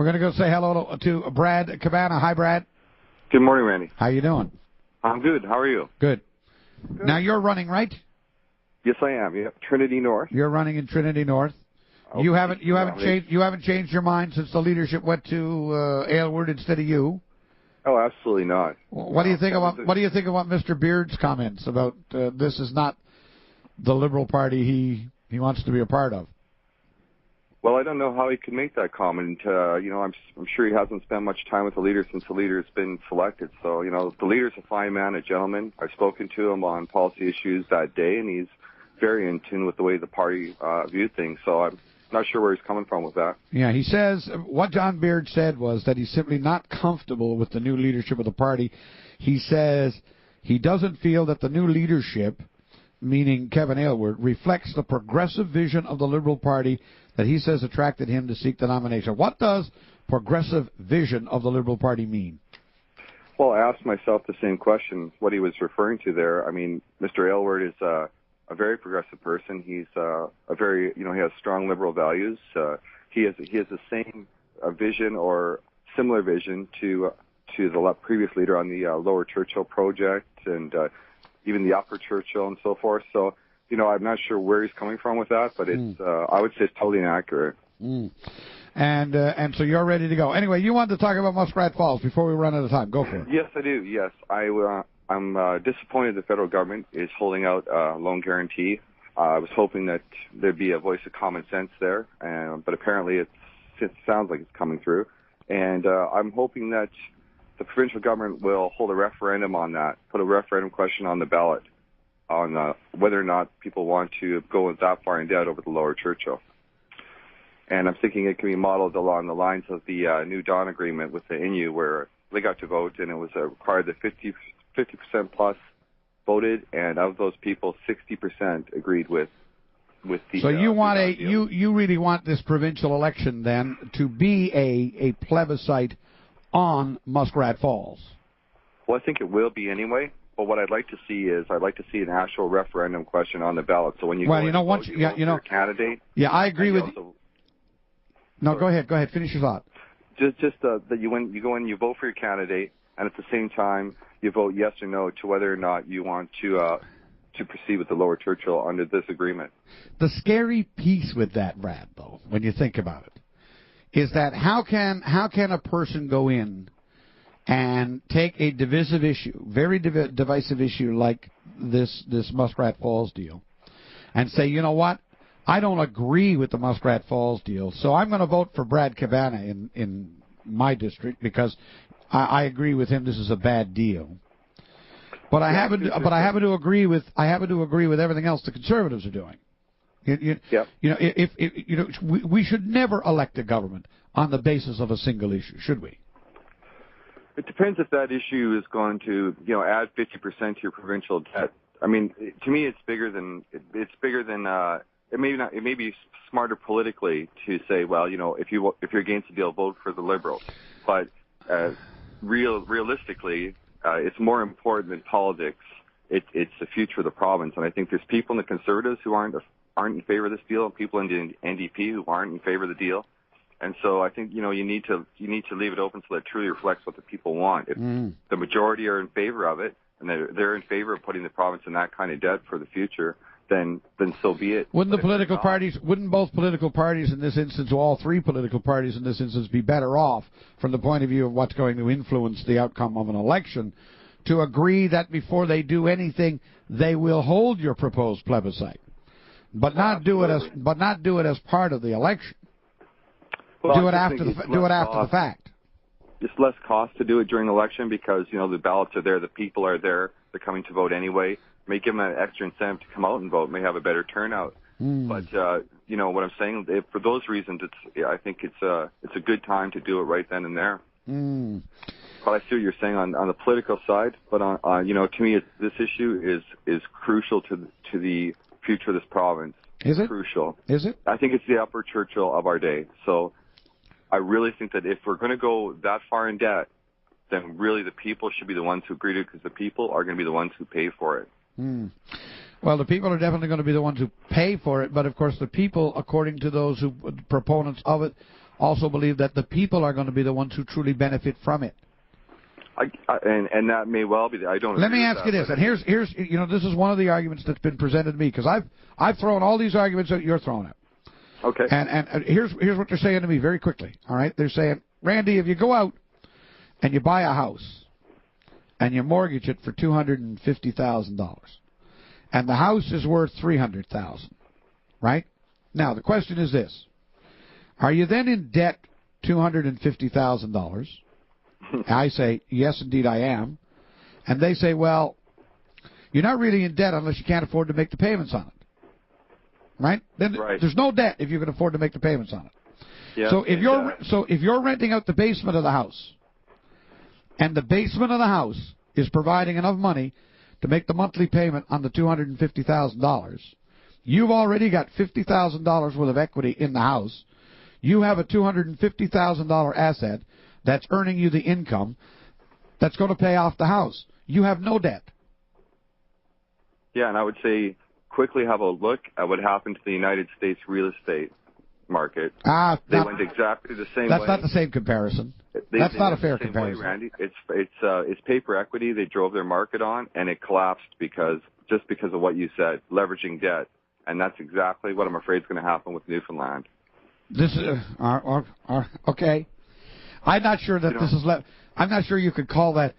We're going to go say hello to Brad Cabana. Hi, Brad. Good morning, Randy. How you doing? I'm good. How are you? Good. Now you're running, right? Yes, I am. Yep. Trinity North. You're running in Trinity North. Okay. You haven't changed your mind since the leadership went to Aylward instead of you. Oh, absolutely not. What do you think about Mr. Beard's comments about this is not the Liberal Party he wants to be a part of? Well, I don't know how he could make that comment. I'm sure he hasn't spent much time with the leader since the leader's been selected. So, the leader's a fine man, a gentleman. I've spoken to him on policy issues that day, and he's very in tune with the way the party viewed things. So I'm not sure where he's coming from with that. Yeah, he says what John Beard said was that he's simply not comfortable with the new leadership of the party. He says he doesn't feel that the new leadership, meaning Kevin Aylward, reflects the progressive vision of the Liberal Party that he says attracted him to seek the nomination. What does progressive vision of the Liberal Party mean? Well, I asked myself the same question, what he was referring to there. I mean, Mr. Aylward is a very progressive person. He's he has strong liberal values. He has the same vision or similar vision to the previous leader on the Lower Churchill project and even the Upper Churchill and so forth. So, I'm not sure where he's coming from with that, but it's I would say it's totally inaccurate. And so you're ready to go. Anyway, you wanted to talk about Muskrat Falls before we run out of time. Go for it. Yes, I do. Yes, I'm disappointed the federal government is holding out a loan guarantee. I was hoping that there'd be a voice of common sense there, but apparently it sounds like it's coming through. And I'm hoping that the provincial government will hold a referendum on that, put a referendum question on the ballot on whether or not people want to go that far in debt over the Lower Churchill. And I'm thinking it can be modeled along the lines of the New Dawn agreement with the Innu, where they got to vote, and it was required that 50% plus voted, and of those people, 60% agreed with the. So you want you really want this provincial election then to be a plebiscite on Muskrat Falls? Well, I think it will be anyway. But what I'd like to see is an actual referendum question on the ballot. So when you vote for your candidate. Yeah, I agree with. No, go ahead. Finish your thought. Just that you go in, you vote for your candidate, and at the same time you vote yes or no to whether or not you want to proceed with the Lower Churchill under this agreement. The scary piece with that, Brad, though, when you think about it, is that how can a person go in and take a divisive issue, very divisive issue like this Muskrat Falls deal, and say, you know what, I don't agree with the Muskrat Falls deal, so I'm going to vote for Brad Cabana in my district because I agree with him. This is a bad deal. But I happen to agree with everything else the Conservatives are doing. We should never elect a government on the basis of a single issue, should we? It depends if that issue is going to, add 50% to your provincial debt. I mean, to me, it's bigger than. It may be smarter politically to say, well, if you're against the deal, vote for the Liberals. But realistically, it's more important than politics. It's the future of the province, and I think there's people in the Conservatives who aren't in favor of this deal, and people in the NDP who aren't in favor of the deal. And so I think you need to leave it open so that it truly reflects what the people want. If the majority are in favor of it, and they're in favor of putting the province in that kind of debt for the future, then so be it. Wouldn't both political parties in this instance, or all three political parties in this instance, be better off from the point of view of what's going to influence the outcome of an election to agree that before they do anything, they will hold your proposed plebiscite, but not do it as part of the election? Well, do it after the fact. It's less cost to do it during the election because, the ballots are there, the people are there, they're coming to vote anyway. May give them an extra incentive to come out and vote, may have a better turnout. But, what I'm saying, for those reasons, I think it's a good time to do it right then and there. But I see what you're saying on the political side, but to me, this issue is crucial to the future of this province. Is it? Crucial. Is it? I think it's the Upper Churchill of our day. So I really think that if we're going to go that far in debt, then really the people should be the ones who agree to it because the people are going to be the ones who pay for it. Well, the people are definitely going to be the ones who pay for it, but of course the people, according to those proponents of it, also believe that the people are going to be the ones who truly benefit from it. And that may well be. I don't. Let me ask you this, and here's this is one of the arguments that's been presented to me, because I've thrown all these arguments that you're throwing out. Okay. And here's what they're saying to me very quickly. All right, they're saying, Randy, if you go out and you buy a house and you mortgage it for $250,000, and the house is worth $300,000, right? Now the question is this: are you then in debt $250,000? I say, yes, indeed, I am. And they say, well, you're not really in debt unless you can't afford to make the payments on it. Right? Then there's no debt if you can afford to make the payments on it. Yeah, so if you're renting out the basement of the house, and the basement of the house is providing enough money to make the monthly payment on the $250,000, you've already got $50,000 worth of equity in the house. You have a $250,000 asset that's earning you the income that's going to pay off the house. You have no debt. Yeah, and I would say quickly have a look at what happened to the United States real estate market. They went exactly the same way. That's not the same comparison. That's not a fair comparison. Way, Randy. It's paper equity they drove their market on, and it collapsed because of what you said, leveraging debt. And that's exactly what I'm afraid is going to happen with Newfoundland. This is okay. I'm not sure that this is. I'm not sure you could call that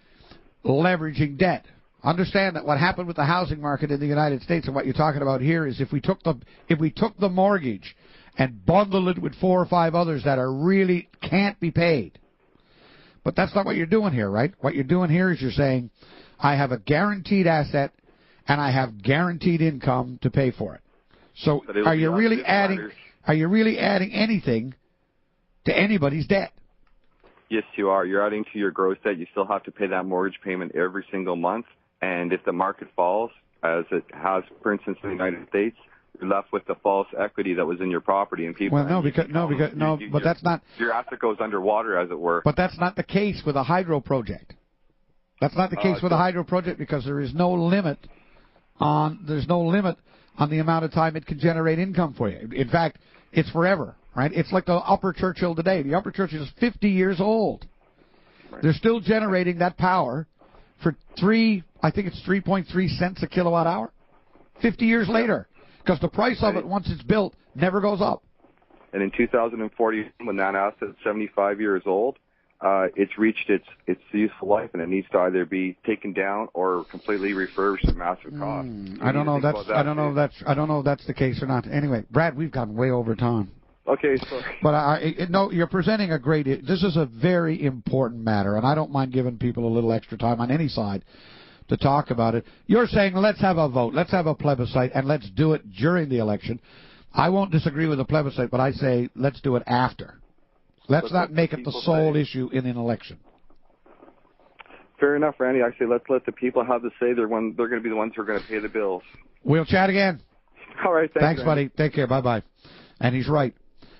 leveraging debt. Understand that what happened with the housing market in the United States and what you're talking about here is if we took the mortgage and bundled it with 4 or 5 others that are really can't be paid. But that's not what you're doing here, right? What you're doing here is you're saying, I have a guaranteed asset and I have guaranteed income to pay for it. So are you really adding anything to anybody's debt? Yes, you are. You're adding to your gross debt. You still have to pay that mortgage payment every single month. And if the market falls, as it has, for instance, in the United States, you're left with the false equity that was in your property. And people. Well, but that's not. Your asset goes underwater, as it were. But that's not the case with a hydro project. That's not the case with a hydro project because there is no limit on the amount of time it can generate income for you. In fact, it's forever. Right? It's like the Upper Churchill today. The Upper Churchill is 50 years old. Right. They're still generating that power for 3.3 cents a kilowatt hour. 50 years later, because the price of it once it's built never goes up. And in 2040, when that asset's 75 years old, it's reached its useful life, and it needs to either be taken down or completely refurbished at massive cost. I don't know if that's the case or not. Anyway, Brad, we've gotten way over time. Okay, sorry. But no, you're presenting this is a very important matter, and I don't mind giving people a little extra time on any side to talk about it. You're saying let's have a vote, let's have a plebiscite, and let's do it during the election. I won't disagree with the plebiscite, but I say let's do it after. Let's not make it the sole issue in an election. Fair enough, Randy. I say let's let the people have the say. They're going to be the ones who are going to pay the bills. We'll chat again. All right, thanks, buddy. Take care. Bye-bye. And he's right.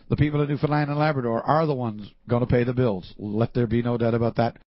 The people of Newfoundland and Labrador are the ones going to pay the bills. Let there be no doubt about that.